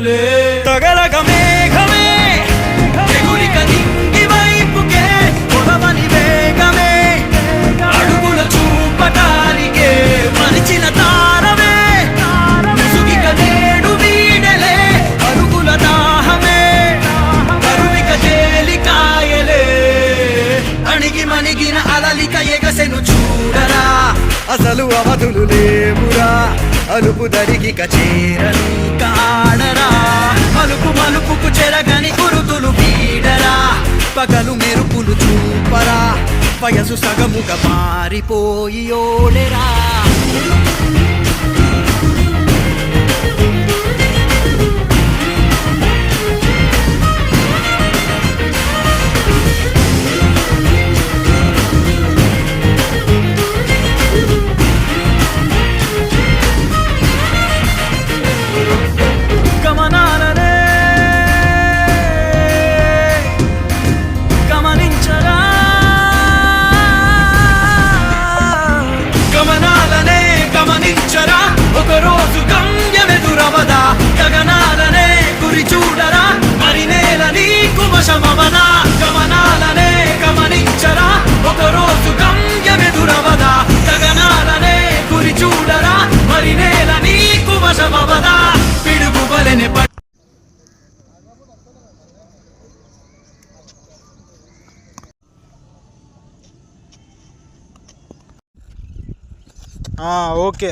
కనులే తగలగ మేఘమే ఎగురిక నింగి వైపుకే పొడవని వేగమే అడుగుల చూపటానికే మరిచిన తారమే ముసుగిక నేడు వీడలే అరుగుల దాహమే కరువిక తేలికాయలే అణిగి మణిగిన అలలిక ఎగసెను చూడరా అసలు అవధులు లేవురా అలుపు దరికి కచేరని కాడరా మలుపు మలుపుకు చెరగని గురుతులు వీడరా పగలు మెరుపులు చూపరా వయసు సగముగా మారిపోయి ఓడెరా ఒకరోజు గమ్యమెదురవదా గగనాలనే గురి చూడరా మరి నేల నీకు వశమవదా గమనాలనే గమనించరా ఒకరోజు గమ్యమెదురవదా గగనాలనే గురి చూడరా మరి నేల నీకు వశమవదా పిడుగు వలెనే ఓకే